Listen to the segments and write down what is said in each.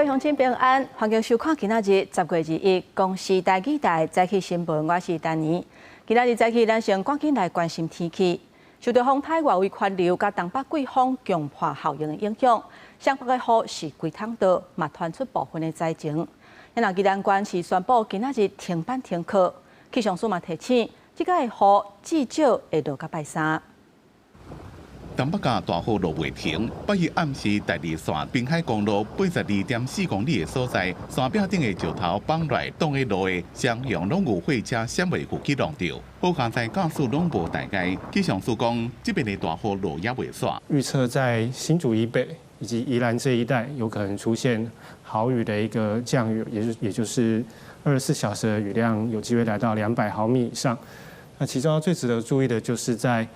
各位乡亲平安，欢迎收看今仔日10月21公视台语台早起新闻，我是丹妮。今仔日早起，咱先赶紧来关心天气。受到风台外围环流甲东北季风强破效应的影响，湘北的雨是规趟道，嘛传出部分的灾情。咱宜兰县是宣布今仔日停班停课，气象署嘛提醒，即个的雨至少会落到拜三。 东北角大雨落袂停，8日暗时第二线滨海公路82.4公里的所在，山壁顶的石头放来挡的路的双向拢有货车闪袂赴起弄着，好加载驾驶拢无大碍。气象署讲，这边的大雨落也袂煞。预测在新竹以北以及宜兰这一带有可能出现豪雨的一个降雨，也就是24小时的雨量有机会来到200毫米以上。那其中最值得注意的就是在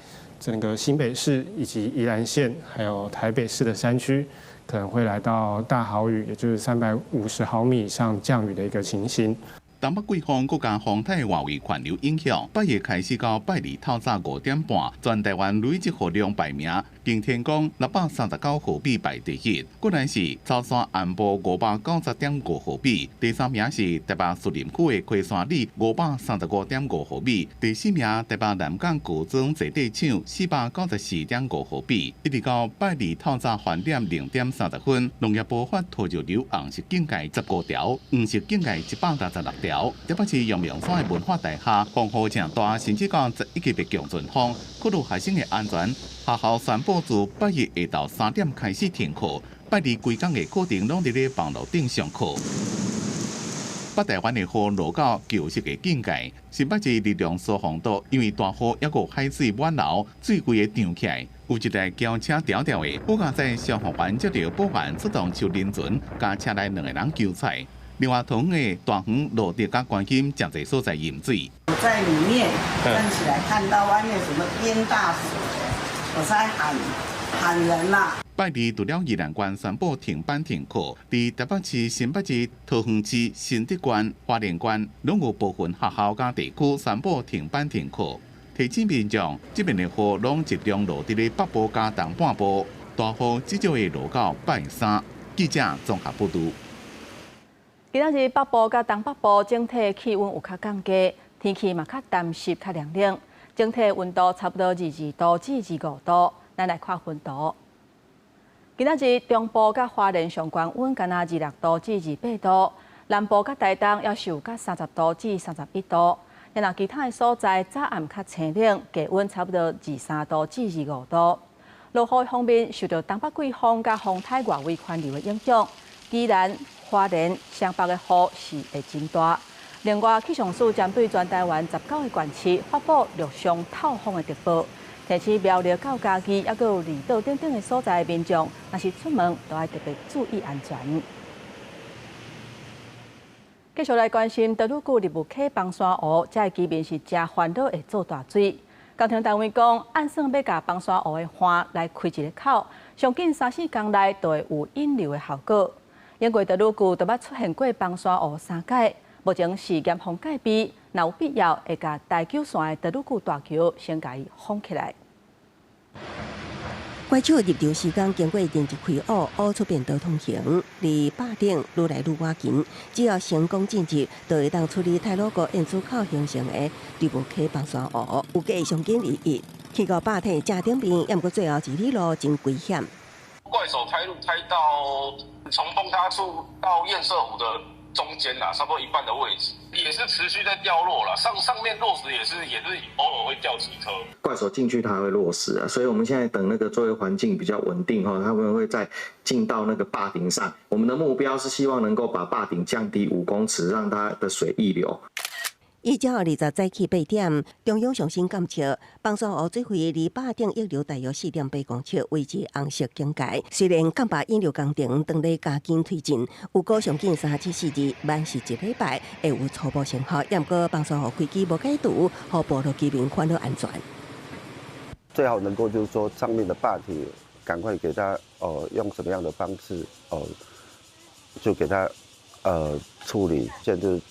整个新北市以及宜兰县，还有台北市的山区，可能会来到大豪雨，也就是350毫米以上降雨的一个情形。 东北季风佮加风台外围环流影响，8月开始到8日透早5点半，全台湾累积雨量排名，擎天宫639毫米排第一，果然是草山安部590.5毫米，第三名是台北树林区的溪山里535.5毫米，第四名台北南港古庄坐地厂494.5毫米，一直到8日透早返点0点30分，农业部发土石流红色警戒15条，黄色警戒166条。 台北市阳明山的文化大厦风雨正大，甚至到11级的强阵风，考虑学生的安全，学校宣布自8月下昼3点开始停课，8日规工的课程拢伫咧网络顶上课。北台湾的雨落到旧式的境界，新北市力量消防队因为大雨还有海水满流，水规个涨起来。 有一台轿车吊吊的，好加在消防员接到报案，出动收人船，加车内2个人救出。 另外，同的大园落地甲关心真侪所在淹水。我在里面站起来，看到外面什么淹大水，我才喊人啦。8日除了宜兰县宣布停班停课，伫台北市、新北市、桃园市、新竹县、花莲县，拢有部分学校甲地区宣布停班停课。提醒民众，这边的雨拢集中落伫咧北部加东半部，大雨至少会落到拜三。记者综合报道。 今仔日北部甲东北部整体气温有较降低，天气嘛较淡湿、较凉冷，整体温度差不多22度至25度。咱来看温度。今仔日中部甲花莲上悬温干那26度至28度，南部甲台东要受甲30度至31度。然后其他的所在早暗较清冷，低温差不多23度至25度。落雨方面，受到东北季风甲风台外围环流的影响，宜兰 花莲、湘北的雨是会真大。另外，气象署针对全台湾19个县市发布陆上透风的特报，提醒苗栗到嘉义，还有离岛等等的所在的民众，若是出门都要特别注意安全。继续来关心德鲁固入雾溪崩山湖，这个居民是真烦恼会做大水。工程单位讲，按算要甲崩山湖的花来开一个口，上紧3-4天内就会有引流的效果。 因为德鲁固都捌出现过崩山湖3届，目前是严防戒备，若有必要会甲大球线的德鲁固大桥先甲伊封起来。怪手入潮时间经过电一开雾出变道通行，离坝顶愈来愈晚近，只要成功进入，就会当处理太鲁阁演出口形成的入雾溪崩山湖，有计上紧200，去到坝体正顶边，也毋过最后一里路真危险。 怪手开路开到从崩塌处到堰塞湖的中间啦，差不多一半的位置，也是持续在掉落啦。上面落石也是偶尔会掉几颗。怪手进去它会落石啊，所以我们现在等那个周围环境比较稳定后，他们会再进到那个坝顶上。我们的目标是希望能够把坝顶降低5公尺，让它的水溢流。 120早起8点，中央上新监测，崩山湖水位离坝顶溢流大约4.8公尺，维持红色警戒。虽然降坝引流工程正在加紧推进，有过上紧3-7-4日，万是1礼拜会有初步成效。不过崩山湖开机无解除，互部落居民烦恼安全。最好能够就是说上面的坝体赶快给它用什么样的方式就给它处理，现在就是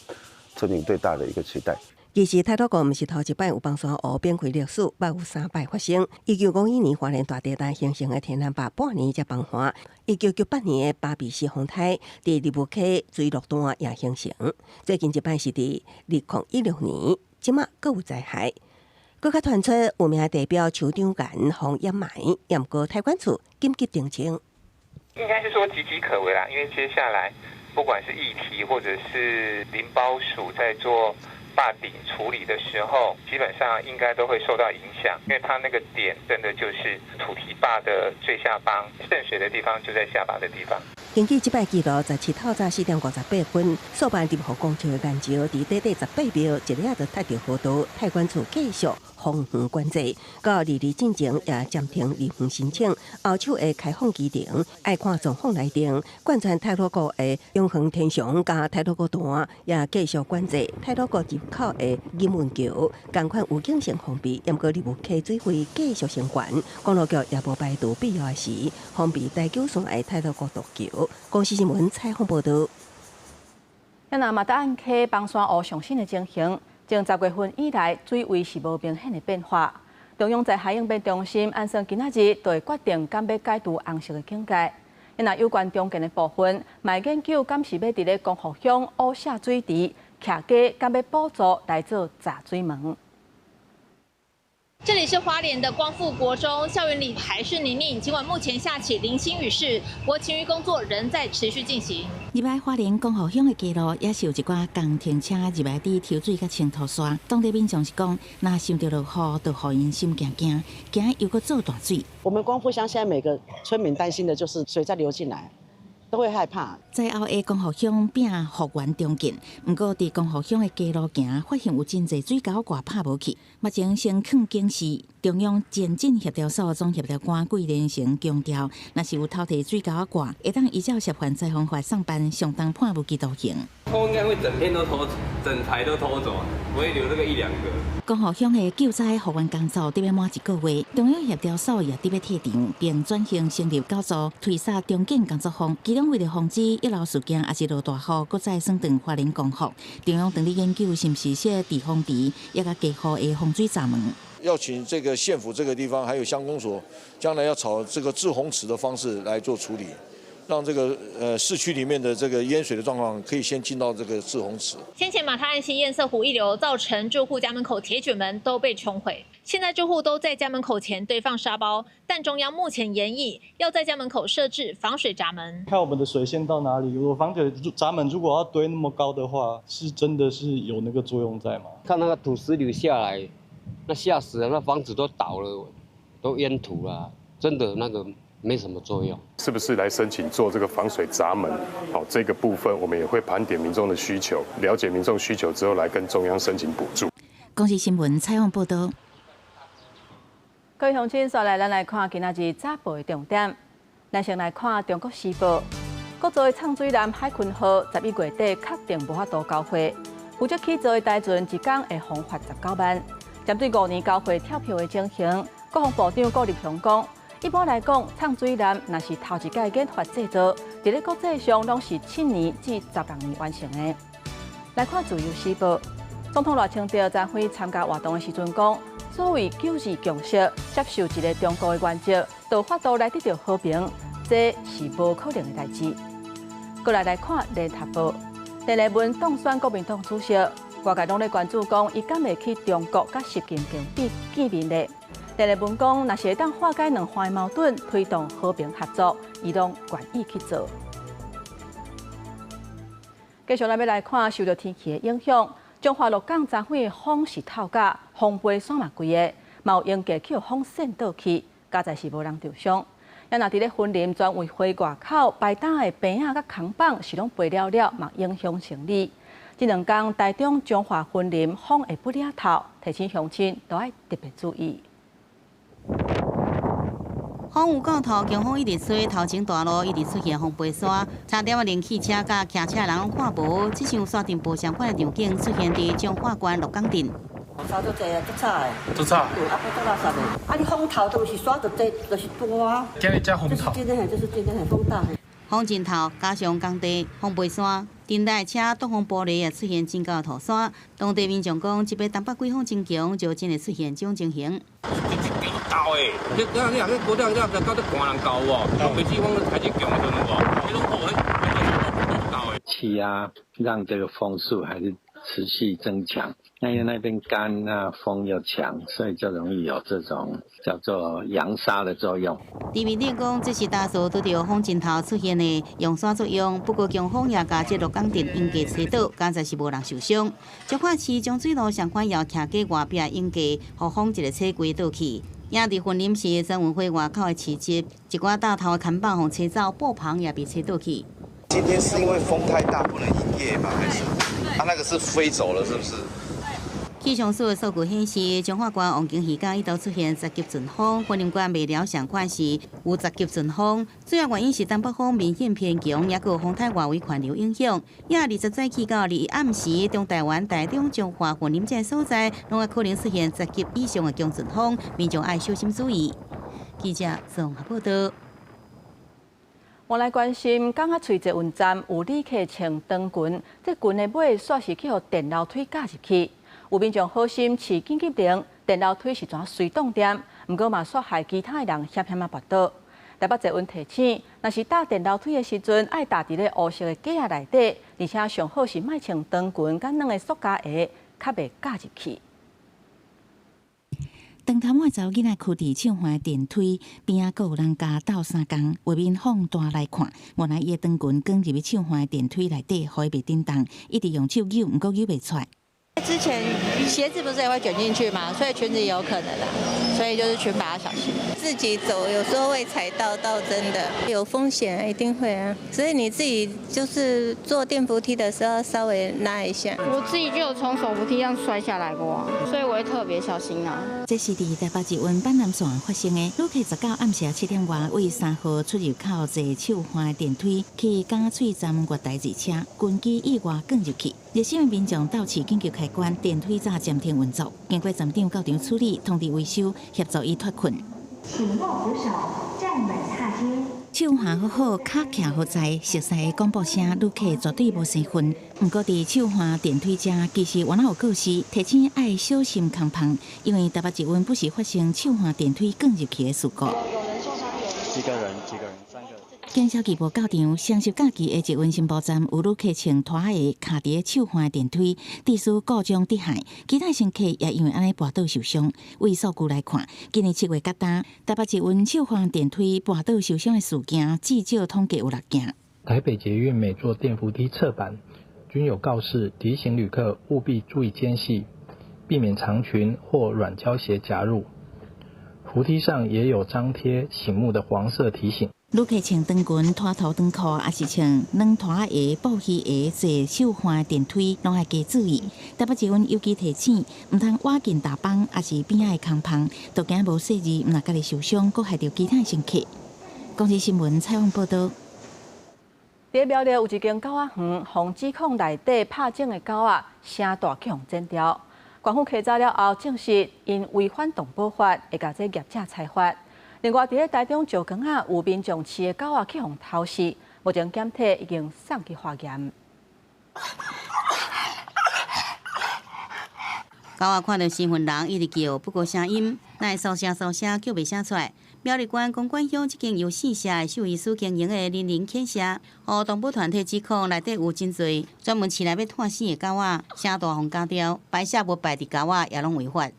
村民最大的一个期待。其实太鲁阁毋是头一摆有放山湖变开历史，捌有3摆发生。1951年花莲大地震形成的天然坝半年才崩塌，1998年的巴比西风台伫利物溪水路段也形成。最近一摆是伫2016年，即马阁有灾害。搁较传出有名代表酋长岩防掩埋，也毋过太管处紧急澄清。应该是说岌岌可危啦，因为接下来不管是议题或者是林保署在做坝顶处理的时候，基本上应该都会受到影响，因为它那个点真的就是土堤坝的最下方，渗水的地方就在下坝的地方。根据即摆记录，17透早4点58分，数万入河工程的岩石伫短短18秒，一下就踏着河道，太管处继续封园管制，到2日进前也暂停离园申请，后手会开放机场，爱看状况来定。贯穿太鲁阁的永恒天祥加太鲁阁段也继续管制，太鲁阁入口的银文桥同款有警性封闭，不过利物溪水位继续升悬，公路局也无排除必要时封闭台九线的太鲁阁渡桥。公司新闻采访报道。咱那马达安溪崩山湖上新的情形，从10月份以来，水位是无明显的变化。中央在海应变中心按算今仔日就会决定敢要解除红色的警戒。那有关中间的部分，卖研究敢是要伫咧光复乡乌下水池徛街，敢要补助来做闸水门。这里是花莲的光复国中，校园里还是泥泞。尽管目前下起零星雨势，不过清淤工作仍在持续进行。入来花莲光复乡的街路，也是有一寡工停车入来伫抽水甲清涂刷。当地民众是讲，若想到落雨，就互因心惊惊，惊又搁做大水。我们光复乡现在每个村民担心的就是水再流进来。都会害怕。在后的光复乡边复原中间，不过伫光复乡的街路行，发现有真侪水沟挂拍无去。目前先劝警示，中央前进协调所总协调官桂连成强调，若是有偷摕水沟挂，会当依照涉犯灾防法上班，相当判无期徒刑。偷应该会整片都偷，整台都偷走，不会留这个1-2个。光复乡的救灾复原工作得要满1个月，中央协调所也得要退场，并转型成立九组推撒中建工作坊。其中为了防止遗漏事件，也是落大雨，搁再算断花莲光复，中央等咧研究是不是设避风堤，也甲加护的防水闸门。要请这个县府这个地方，还有乡公所，将来要朝这个滞洪池的方式来做处理。让这个市区里面的这个淹水的状况可以先进到这个滞洪池。先前马太岸溪堰塞湖溢流，造成住户家门口铁卷门都被冲毁。现在住户都在家门口前堆放沙包，但中央目前研议要在家门口设置防水闸门。看我们的水线到哪里，如果防水闸门如果要堆那么高的话，是真的是有那个作用在吗？看那个土石流下来，那吓死了，那房子都倒了，都淹土了，真的那个。没什么作用，是不是来申请做这个防水闸门？好，这个部分我们也会盘点民众的需求，了解民众需求之后，来跟中央申请补助。公视新闻采访报道。各位乡亲，接下来咱来看今仔日早报的重点。咱先来看《中国时报》，国造的畅水南海鲲号11月底确定无法度交会，负责起造的台船一天会罚款19万。针对5年交会跳票的情形，国防部长顾立雄讲。一般来讲，畅水南若是头一届研发制作，伫咧国际上拢是7年至16年完成的。来看自由时报，总统赖清德在会参加活动的时阵讲，所谓9二共识，接受一个中国的原则，就法度来得到和平，这是无可能的代志。过来看联合报，陈立文当选国民党主席，外界拢咧关注讲，伊敢会去中国甲习近平见面咧？陈立文讲，若是会当化解两方的矛盾，推动和平合作，伊拢愿意去做。继续咱要来看受到天气的影响，中华鹿港昨昏的风是透假，风飞山嘛贵的，嘛有用架去风扇倒去，加在是无人受伤。也若伫咧森林专为花外口摆档的棚仔甲扛棒是拢飞了了，嘛影响生理。这2天台中中华森林风会不了头，提醒乡亲都要特别注意。风有够头，强风一直吹，头前大路一直出现风飞沙，差点啊，连汽车甲骑车人拢看无。这场沙尘暴相关的场景出现伫中华关鹿港镇。沙足济啊，足差的。足差。啊，不足垃圾的。啊，你风头都是沙就济，就是大。今日遮风头。就是真的很风大。风真头，加上工地风飞沙，顶台车挡风玻璃也出现真高涂山，当地民众讲，这边东北季风真强，就真会出现这种情形。高诶，你高点高得寒人高喎，北季风开始强的喎，迄种高诶。气压让这个风速还是持续增强，因为那边干啊，风又强，所以就容易有这种叫做扬沙的作用。地面电讲，这是大数拄到风阵头出现的扬沙作用，不过强风也甲这路港电应价吹倒，刚才是无人受伤。彰化市江水路上款要徛过外壁应价，互风一个吹归倒去。也伫云林市曾文会外口的市集，一寡大头的看板互吹走，布棚也被吹倒去。今天是因为风太大不能营业吗？还是它那个是飞走了，是不是？气象署的数据显示，彰化县王景渔港一度出现10级阵风，云林县未了上款是有10级阵风，主要原因是东北风明显偏强，也有风态外围环流影响。也20早起到2暗时，中台湾、台中、彰化、云林这所在，拢会可能出现10级以上的强阵风，民众爱小心注意。记者综合报道。我来关心，港仔翠捷运站有旅客穿长裙，这裙的尾煞是去互电楼梯架入去。有民众好心饲紧急铃，电楼梯是全随动点，不过嘛煞害其他的人险险啊跋倒。台北捷运提醒，若是搭电楼梯的时阵，爱搭伫咧黑色的架内底，而且上好是莫穿长裙，甲软的塑胶鞋，较袂架入去。长潭仔查某囡仔跍伫唱花电梯边仔，阁有人甲斗相共，外面放大来看，原来伊的长裙卷入去唱花电梯内底，互伊袂震动，一直用手揪，毋过揪袂出来。之前鞋子不是也会卷进去嘛，所以裙子也有可能啦，所以就是裙摆要小心。自己走有时候会踩到真的有风险，一定会啊。所以你自己就是坐电扶梯的时候稍微拉一下。我自己就有从手扶梯上摔下来过，所以我会特别小心啊。这是伫台北捷运板南线发生的，旅客19暗时7点外为3号出入口坐秀花电梯去港仔翠站月台列车，军机意外卷入去。热心的民众到市紧急开关，电梯早暂停运作。经过站长到场处理，通知维修，协助伊脱困。请握扶手，站稳踏阶。手下好好，脚徛好在，熟悉的广播声，旅客绝对无生分。不过伫秀花电梯遮，其实原来有告示，提醒爱小心空旁，因为台北捷运不时发生秀花电梯卷入去的事故。几个人？3个。警消局无到场，双十假期的捷运新埔站有旅客穿拖鞋卡伫秀花电梯，地势故障跌下，其他乘客也因为安尼跋倒受伤。为数据来看，今年7月到今，台北捷运秀花电梯跋倒受伤的事件至少统计有6件。台北捷运每座电扶梯侧板均有告示，提醒旅客务必注意间隙，避免长裙或软胶鞋夹入。扶梯上也有张贴醒目的黄色提醒。旅客穿长裙、拖头长裤，还是穿软拖鞋、布鞋坐秀花电梯，拢要加注意。台北捷运尤其提醒，唔通挖进大帮，还是边仔的空棚，都惊无细字，唔若家己受伤，搁害到其他乘客。公司新闻采访报道。伫苗栗有一间狗仔园，防指控内底拍种的狗仔声大去互剪掉。官府稽查了后，证实因违反动保法，会甲这业者裁罚。另外，伫咧台中石冈仔有民众饲的狗仔去互偷食，目前检体已经送去化验。狗仔看到新闻人一直叫，不过声音乃收声叫袂声出来。苗栗县公馆乡一间由4社的兽医师经营的林犬舍，互动保团体指控内底有真侪专门饲来要探死的狗仔，声大互咬掉，摆下无摆的狗仔也拢违法。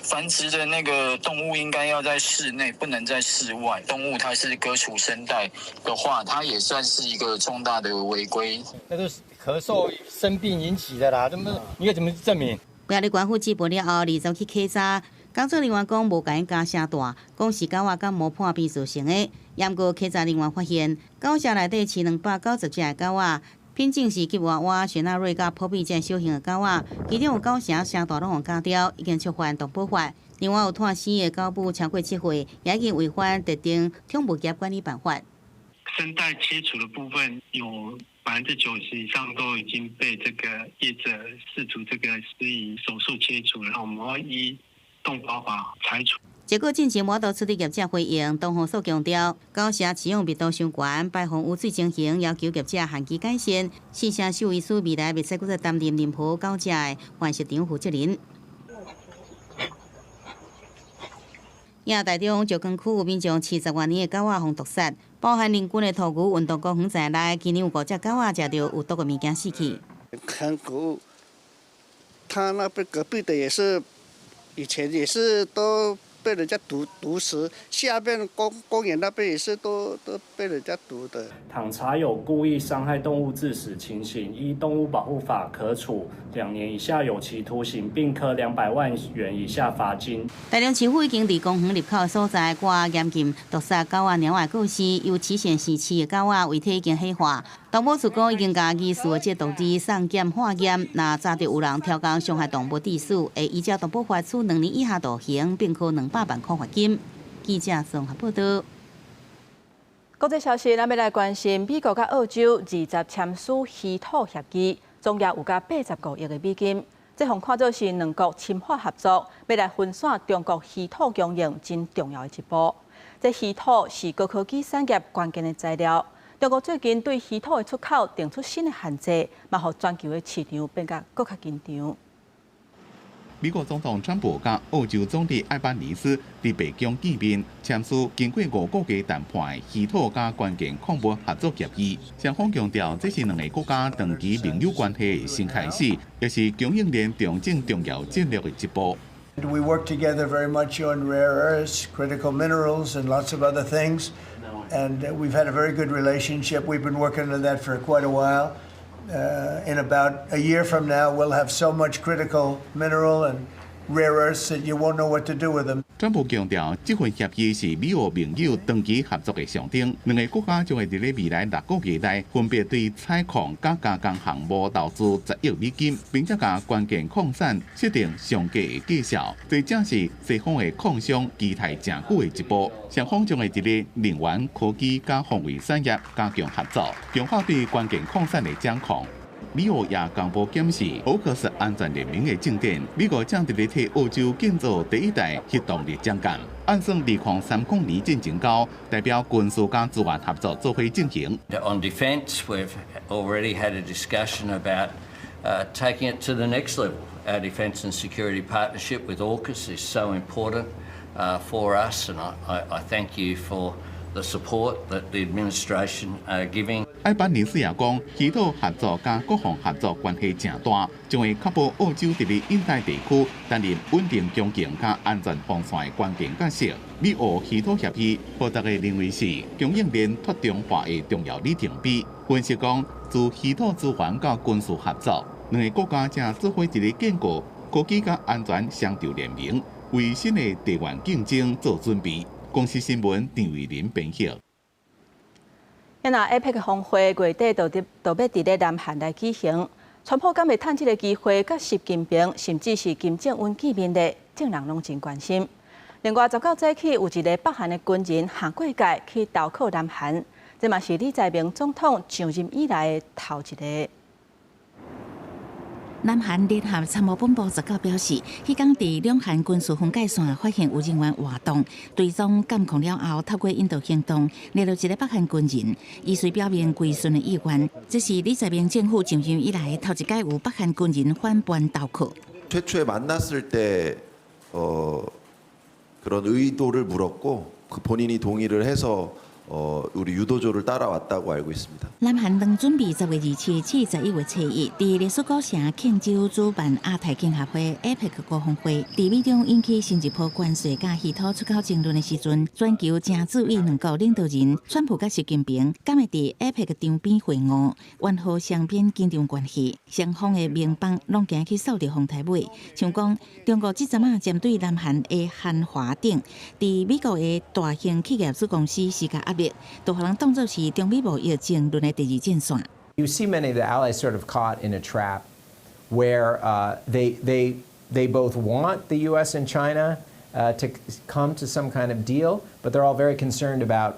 繁殖的那个动物应该要在室内，不能在室外。动物它是割除声带的话，它也算是一个重大的违规。那都是咳嗽生病引起的啦，你要怎么证明？苗栗县府接报了后，2早去稽查。工作人员讲无甲因加声大，讲是狗仔甲无破病造成的。验过稽查人员发现，狗舍内底饲290只的狗仔，品种是吉娃娃、雪纳瑞甲普比这小型的狗仔，其中有9成声大拢互咬掉，已经触犯动保法。另外有探死的狗母超过7岁，也已经违反特定宠物业管理办法。声带切除的部分有90%以上都已经被这个业者试图这个施以手术切除，然后我们会依动保法裁处。结果进行我都处理业者回应，东方所强调，高社使用密度伤悬，排放污水情形要求业者限期改善。四城兽医师未来袂使搁再担任任何高社的环食场负责人。亚台中石冈区有民众70多年的狗仔被毒杀，包含邻近的兔牛运动公园在内，今年有5只狗仔食到有毒的物件死去。看狗，他那边隔壁的也是，以前也是都被人家毒死，下边公园那边也是都被人家毒的。倘查有故意伤害动物致死情形，依动物保护法可处2年以下有期徒刑，并科200万元以下罚金。台中市府已经伫公园入口的所在挂严禁毒杀狗仔猫仔故事，由期限4次的狗仔遗体已经火化。动物处讲已经甲疑似的这毒质送检化验，若查到有人挑工伤害动物致死，会依照动保法处2年以下徒刑，并科200万块罚金。记者综合报道。国际消息，咱要来关心美国甲澳洲20签署稀土协议，总额有甲85亿的美金。这项看作是两国深化合作，要来分散中国稀土供应真重要的一步。这稀土是高科技产业关键的材料。中国最近对稀土的出口定出新的限制，嘛，互全球的市场变甲更较紧张。美国总统川普甲澳洲总理艾班尼斯伫北京见面，签署经过5个月谈判的稀土甲关键矿物合作协议。双方强调，这是两个国家长期盟友关系的新开始，也是供应链重整重要战略的一步。We work together very much on rare earths, critical minerals, and lots of other things. And we've had a very good relationship. We've been working on that for quite a while. In about a year from now, we'll have so much critical mineral and rare earths that you won't know what to do with them. 川普强调，这份协议是美澳盟友长期合作的象征。两个国家将会在未来6个月内，分别对采矿甲加工项目投资10亿美金，并且甲关键矿产设定上价的绩效。这正是西方的矿商期待真久的一步。双方将会在能源、科技甲防卫产业加强合作，强化对关键矿产的掌控。美澳也公布检视奥克斯安全联盟的进展。美国正伫咧替澳洲建造第一代核动力枪舰，按算2030年进行到，代表军事加资源合作做伙进行。On defence, we've already had a discussion about taking it to the next level. Our defence and security partnership with AUKUS is so important for us, and I thank you for the support that the administration are giving. 艾班尼斯也讲，稀土合作加国防合作关系正大，将会确保澳洲伫咧印太地区担任稳定供应加安全防线的关键角色。美澳稀土协议，报道嘅认为是供应链拓展化的重要里程碑。分析讲，自稀土资源到军事合作，两个国家正做伙伫咧建构科技加安全双轴联盟，为新的地缘竞争做准备。公司新闻张伟林编辑。那APEC 峰会月底就要伫咧南韩来举行，川普敢会趁这个机会，甲习近平甚至是金正恩见面的，众人拢真关心。另外，19早起有一个北韩的军人下过界去投靠南韩，这嘛是李在明总统上任以来的头一个。南韩联合参谋本部19表示，迄天伫两韩军事分界线发现有人员活动，追踪监控了后，透过引导行动抓到一个北韩军人，依随表明归顺的意愿。这是李在明政府上任以来头一届有北韩军人反叛投靠。 최초에 만났을 때 그런 의도를 물었고 그 본인이 동의를 해서 우리 유도조를 따라왔다고 알고 있습니다. 南韩当准备10月27至11月7日，伫列斯高城庆州主办亚太经合会 APEC 高峰会，伫美中引起新一波关税甲稀土出口争论的时阵，全球正注意两国领导人川普甲习近平敢会伫 APEC 场边会晤，完好双边紧张关系。双方的盟邦拢行去扫着风台尾，像讲中国即阵啊针对南韩的韩华等，伫美国的大型企业子公司施加压力，都互人当作是中美贸易争论的第二战线。 You see many of the allies sort of caught in a trap where they both want the U.S. and China to come to some kind of deal, but they're all very concerned about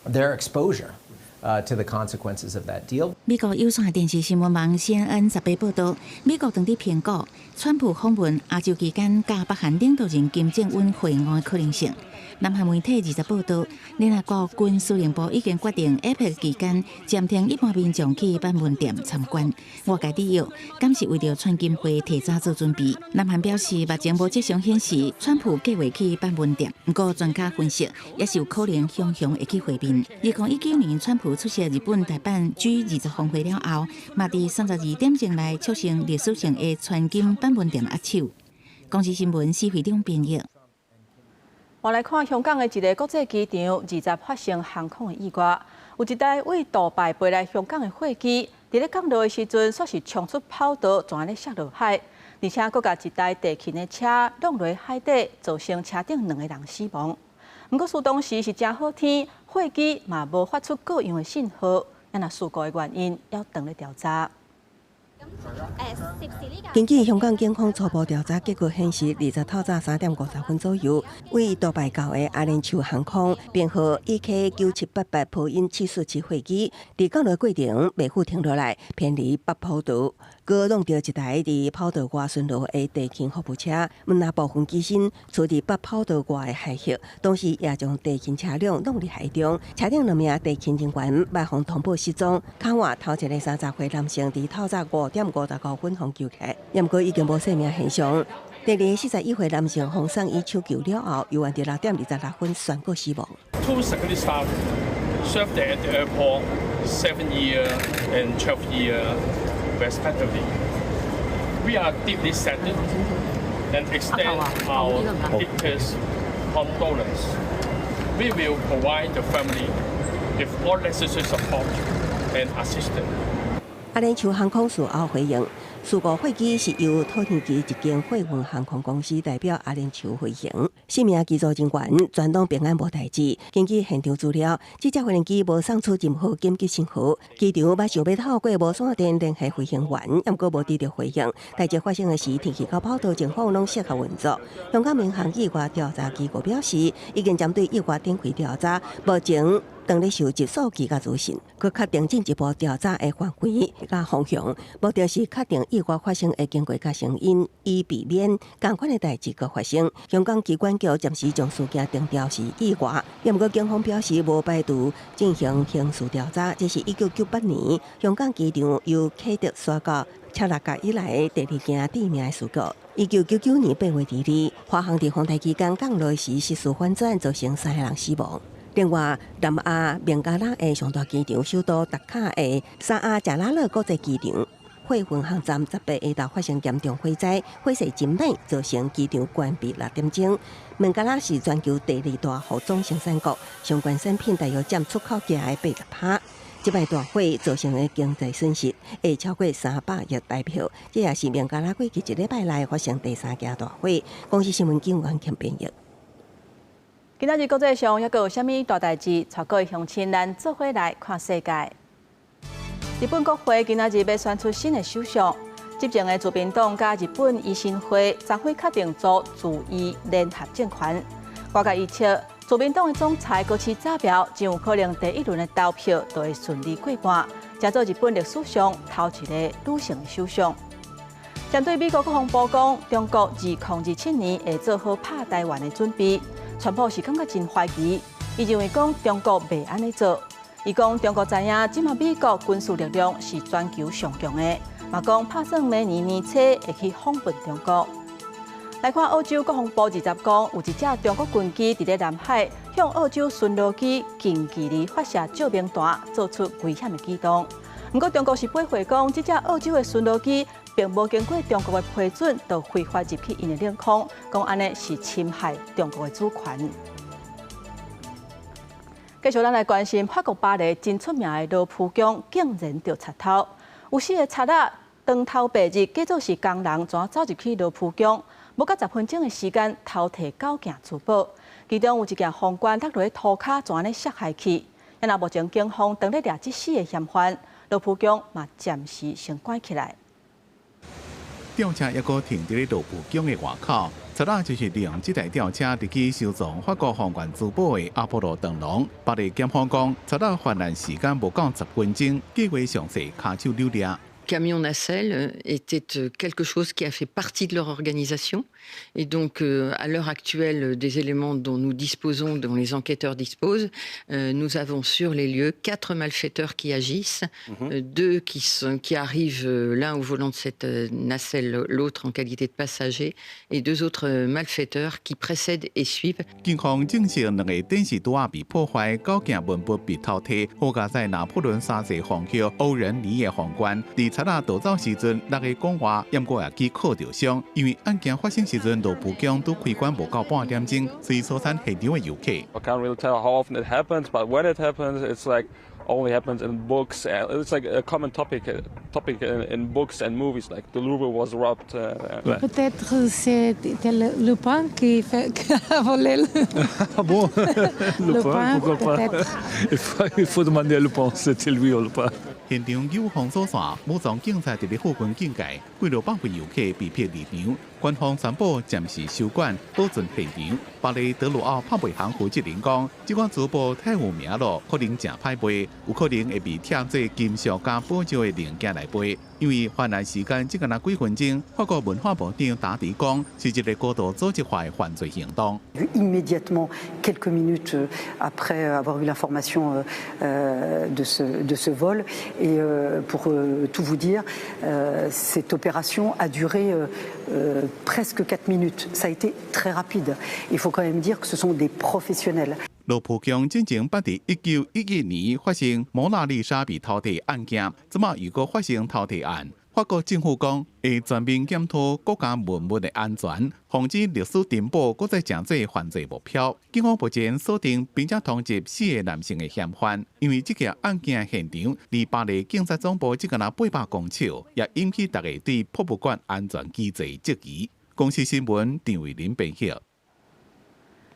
their exposure to the consequences of that deal. 美国有线电视新闻网 CNN 18报道，美国当地评估川普访问亚洲期间，甲北韩领导人金正恩会晤的可能性。南韩媒体20报道，联合国军司令部已经决定 APEC 期间暂停一般民众去板门店参观。外界理由，敢是为着川金会提早做准备。南韩表示，目前无迹象显示川普计划去板门店，不过专家分析，也是有可能雄雄会去会面。2019年，川普出席日本大阪 G20 峰会了后，嘛伫32点钟内促成历史性的川金板门店握手。公司新闻是会长编译。我来看香港的一个国际机场20发生航空的意外，有一台为杜拜飞来香港的飞机，伫咧降落的时阵，说是冲出跑道，全咧摔落海，而且佫甲一台地勤的车落落海底，造成车顶2个人死亡。不过，当时是真好天，飞机嘛无发出各样的信号，那事故的原因要等咧调查。根据香港警方初步调查结果显示，20透早3点50分左右，为杜拜到的阿联酋航空编号 EK9788 波音747飞机，伫降落过程未赴停落来，偏离北跑道，搁弄到一台伫跑道外巡逻的地勤服务车，门那部分机身处伫北跑道外的海域，同时也将地勤车辆弄入海中。车顶2名地勤人员卖方通报失踪，卡外头一个30岁男性伫透早5点59分方救起，不过已经无生命现象。第二个41岁男性风送医抢救了後，由於6點26分宣告死亡。Two security staff served at the airport 7 years and 12 years respectively. We are deeply saddened and extend our deepest condolence. We will provide the family with all necessary support and assistance. 阿聯酋航空事後回應，事故飛機是由土耳其一間貨運航空公司代表阿聯酋飛行，4名機組人員全攏平安無代志。根據現場資料，這架飛行機無送出任何緊急信號，機場馬上要透過無線電聯繫飛行員，不過無得到回應。代誌發生的時，天氣到跑道情況攏適合運作。香港民航意外調查機構表示，已經針對意外展開調查，目前當咧收集數據甲資訊，佮確定進一步調查的範圍甲方向，目的是確定意外發生的經過甲成因，以避免同款的代誌佮發生。香港機關局暫時將事件定調是意外，不過警方表示無排除進行刑事調查。這是1998年香港機場由啟德刷到赤鱲角以來第2件致命的事故。1999年8月2日，華航伫風台期間降落時失事反轉，造成3個人死亡。另外，南亞孟加拉的上大機場首都達卡的沙阿賈拉勒國際機場貨運航站18下晝發生嚴重火災，火勢真猛，造成機場關閉6點鐘。孟加拉是全球第2大服裝生產國，相關產品大約佔出口價的80%。這擺大火造成的經濟損失會超過300億台幣，這也是孟加拉過去1禮拜內發生第3件大火。公司新聞警員兼編譯。今仔日國際上還有啥物大代誌？帶各位鄉親咱做伙來看世界。日本國會今仔日要選出新的首相，執政的自民黨甲日本維新會將會確定組自醫聯合政權。外界預測，自民黨的總裁高市早苗真有可能第1輪的投票就會順利過半，成做日本歷史上頭一個女性首相。針對美國國防部講，中國2027年會做好拍台灣的準備。川普是感覺真懷疑，伊認為講中國袂安尼做。伊講中國知影，即馬美國軍事力量是全球上強的，嘛講打算明年年初會去訪問中國。來看澳洲國防部20講，有一隻中國軍機佇咧南海向澳洲巡邏機近距離發射照明彈，做出危險的舉動。不過中國是駁回講，這隻澳洲的巡邏機並無經過中國的批准，就非法入去因的領空，講安尼是侵害中國的主權。繼續咱來關心法國巴黎真出名的羅浮宮，竟然着賊頭，有4個賊仔當頭白日，假作是工人，怎走入去羅浮宮，無到10分鐘的時間偷摕9件珠寶，其中有一件皇冠落落塗骹，怎安尼摔下去。那目前警方當咧抓這4個嫌犯，羅浮宮嘛暫時先關起來。吊車一個停在羅浮宮的外口，賊仔就是利用這台吊車入去收藏法國皇冠珠寶的阿波羅燈籠。巴黎檢方講，賊仔犯案時間無到10分鐘，計劃詳細骹手溜掠。camion nacelle était quelque chose qui a fait partie de leur organisation. Et donc, à l'heure actuelle, des éléments dont nous disposons, dont les enquêteurs disposent, nous avons sur les lieux 4 malfaiteurs qui agissent, 2 qui arrivent, l'un au volant de cette nacelle, l'autre en qualité de passager, et 2 autres malfaiteurs qui précèdent et suivent. 警方证实2个电视桌被破坏，9件文物被偷摕，好加在拿破仑3世皇后欧仁妮的皇冠。在贼仔逃走时阵，6个讲话，不过也去靠着伤，因为案件发生时阵，罗浦江都开关无到半点钟，所以疏散现场的游客。I can't really tell how often it happens, but when it happens, it's like only happens in books. It's like a common topic in books and movies, like the Louvre was robbed. Peut-être c'était le pain qui a volé le. Ah bon? Le pain, pourquoi pas? Il faut demander à Le Pen, c'était lui ou le pain. 现场有封锁线，武装警察伫咧附近警戒，几多百位游客被骗离场。官方宣布暂时收管，保存现场。巴黎德鲁奥拍卖行负责人讲，这款珠宝太有名了，可能真歹卖，有可能会被贴做金属加保胶的零件来卖。因为犯案时间只敢若几分钟，法国文化部长达迪讲，是一个高度组织化的犯罪行动。Immédiatement, quelques minutes après avoir eu l'information de ce vol, et pour tout vous dire, cette opération a duré presque 4 minutes. Ça a été très rapide. Il faut quand même dire que ce sont des professionnels. 罗浦江之前捌伫1911年发生蒙娜丽莎被偷摕案件，即马又搁发生偷摕案。法国政府讲会全面检讨国家文物的安全，防止历史珍宝搁再成做犯罪目标。警方目前锁定并且通缉4个男性的嫌犯，因为这件案件现场离巴黎警察总部只敢若800公尺，也引起大家对博物馆安全机制质疑。公司新闻张伟林编写。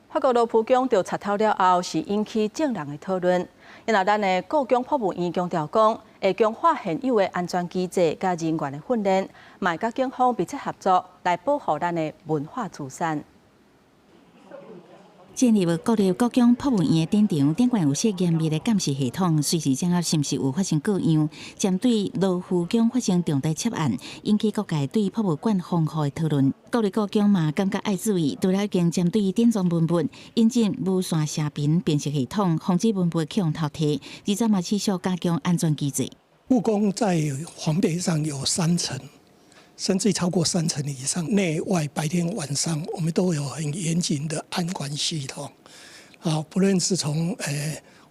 法国罗浦江调查透了后，是引起正人的讨论。因为咱的故宫博物院强调讲，会强化现有的安全机制甲人员的训练，卖甲警方密切合作来保护咱的文化资产。建立国立故宫博物院的展场，顶管有些严密的监视系统，随时掌握是毋是有发生各样。针对罗浮宫发生重大窃案，引起各界对博物馆丰富的讨论。国立故宫嘛感觉爱注意，除了已经针对典藏文物引进无线射频辨识系统，防止文物去用偷摕，而且嘛持续加强安全机制。故宫在环北上有3层。甚至超过3层以上，内外白天晚上，我们都有很严谨的安管系统。好，不论是从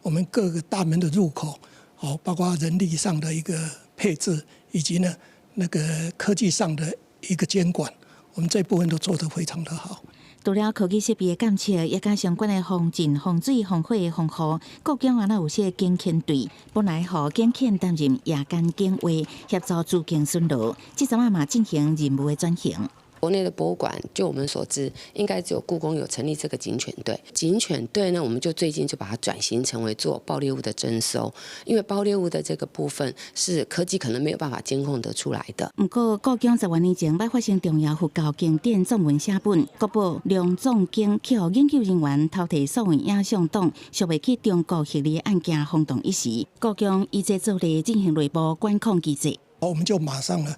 我们各个大门的入口，好，包括人力上的一个配置，以及呢那个科技上的一个监管，我们这部分都做得非常的好。除了科技设备的监测，也甲相关的防震、防水、防火的防护，故宫也有些警犬队，本来互警犬担任夜间警卫，协助驻警巡逻，这阵嘛进行任务的转型。国内的博物馆，就我们所知，应该只有故宫有成立这个警犬队。警犬队呢，我们就最近就把它转型成为做爆裂物的征收，因为爆裂物的这个部分是科技可能没有办法监控得出来的。不过，故宫10多年前捌发生重要佛教经典藏文写本，国宝梁藏经去互研究人员偷摕所谓影像档，属未去中国核理案件轰动一时。故宫以这做例进行内部管控机制，我们就马上呢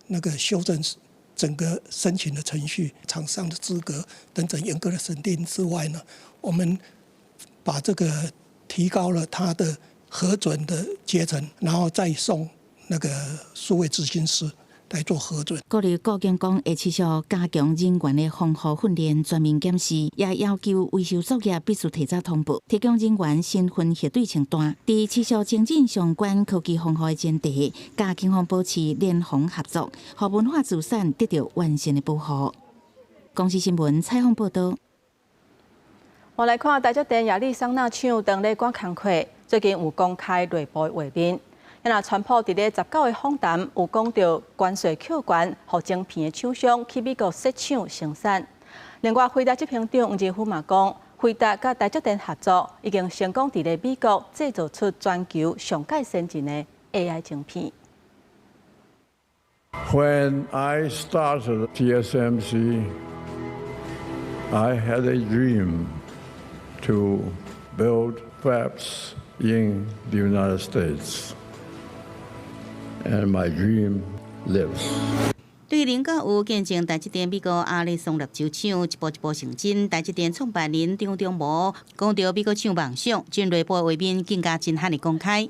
那个修正整个申请的程序、厂商的资格等等严格的审定之外呢，我们把这个提高了它的核准的阶层，然后再送那个数位执行师来做核准。国立故宫讲会持续加强人员的防护训练、全面检视，也要求维修作业必须提早通报，提供人员身份核对清单。在持续精进相关科技防护的前提，甲警方保持联防合作，让文化资产得到完善的保护。公司新闻采访报道。我来看台积电亚利桑那厂当咧赶工课，最近有公开内部的画面。因若川普伫咧19个访谈有讲到关税扣关，互晶片的厂商去美国设厂生产。另外，辉达执行长黄日虎嘛讲，辉达甲台积電合作已經成功伫咧美國製造出全球上界先進的 AI 晶片。When I started TSMC, I had a dream to build fabs in the United States. and my dream lives. 对能够有见证台积电美国阿里松立洲厂一步一步成真，台积电创办人张忠谋讲到美国厂梦想，真内部画面更加震撼的公开。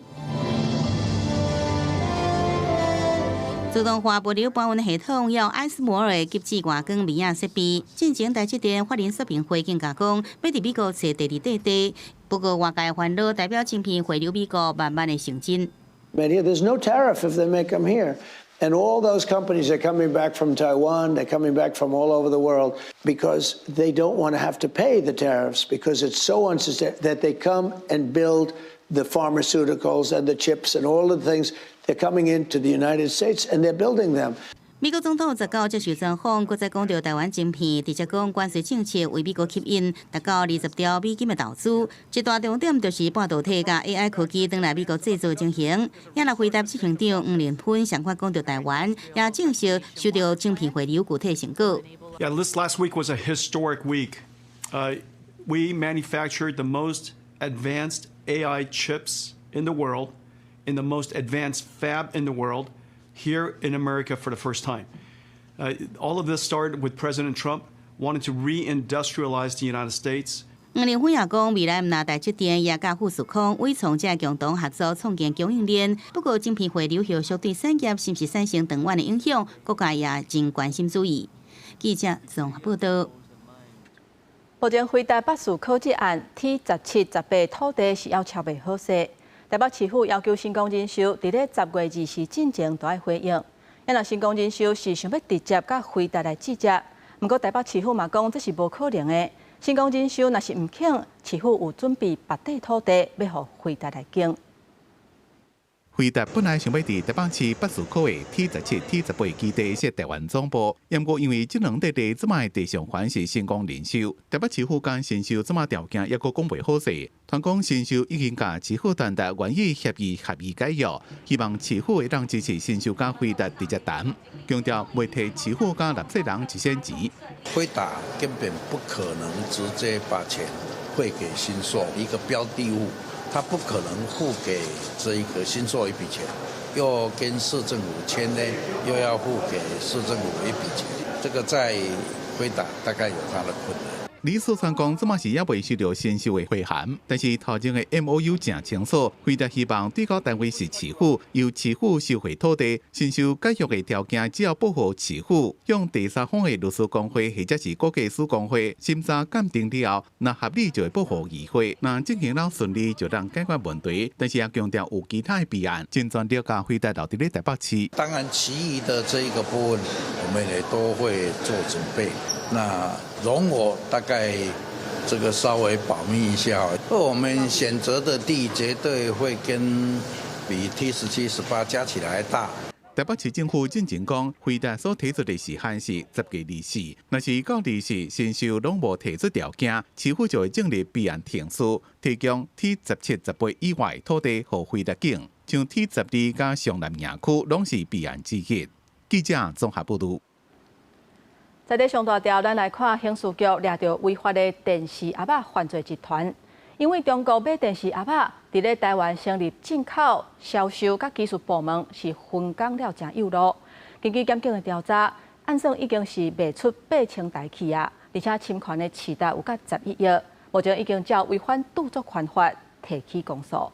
自动化物流搬运系统用艾斯摩尔级制外光微影设备，进前台积电法人说明会更加讲，要伫美国找第二块地。不过外界烦恼代表晶片回流美国慢慢的成真。There's no tariff if they make them here. And all those companies are coming back from Taiwan, they're coming back from all over the world because they don't want to have to pay the tariffs because it's so unsustainable that they come and build the pharmaceuticals and the chips and all the things. They're coming into the United States and they're building them. 美国总统19接受专访，搁再讲到台湾晶片，直接讲关税政策为美国吸引达到20兆美金的投资，一大重点就是半導體甲 AI 科技轉來美國製造進行。也來回答執行長黃連坤相關講到台灣，也證實收到晶片回流具體成果。Yeah, this last week was a historic week. We manufactured the most advanced AI chips in the world, in the most advanced fab in the world. Here in America for the first time. All of this started with President Trump wanting to reindustrialize the United States. 黃連坤也講，未來唔拿台積電也甲富士康為從這共同合作創建供應鏈。不過，晶片回流後相對產業是不是產生長遠的影響，國家也真關心注意。記者綜合報道。目前回答北樹科技案 T17、18土地是要敲袂好勢。台北市府要求新公人壽伫咧10月20日進前都要回應。因若新公人壽是想要直接甲回答來直接，不過台北市府嘛講這是無可能的。新公人壽若是唔肯，市府有準備別地土地要互回答來經。回答本来想要伫台北市北樹科的 T17、T18基地設台灣總部，不過因為這兩塊地這賣地上還是新公人壽，台北市府間新壽這賣條件抑閣講袂好勢。團講新壽已經甲市府談達願意協議解約，希望市府會讓支持新壽甲回答直接談，強調袂替市府甲納稅人一仙錢。回答根本不可能直接把錢匯給新壽一個標的物。他不可能付給這一個新壽一筆錢，又跟市政府簽呢，又要付給市政府一筆錢，這個在回答大概有它的困難。李四川講，這嘛是也未收到新壽的回函，但是頭前的 MOU 正清楚，回答希望對高單位是市府，由市府收回土地，新壽解約的條件只要保護市府，用第三方的律師公會或者是國技師公會審查鑑定了後，那合理就會保護議會，那進行了順利就能解決問題。但是也強調有其他的備案，盡全力加回答到啲台北市。當然，其餘的這一個部分，我們也都會做準備。那容我大概這個稍微保密一下，我們選擇的地絕對會跟比 T17、18加起來大。台北市政府進前講，回答所提出的時限是10月24，若是到24新壽攏無提出條件，市府就會建立備案庭書，提供 T17、18以外土地予回答境，像 T12加上南營區攏是備案之一。記者綜合報道。在地上大條，咱來看刑事局抓到違法的電視鴨仔犯罪集團。因為中國買電視鴨仔，佇咧台灣成立進口、銷售甲技術部門是分工了真有路。根據檢警的調查，案算已經是賣出8000台去啊，而且侵權的市值有甲11億。目前已經照違反著作權法提起公訴。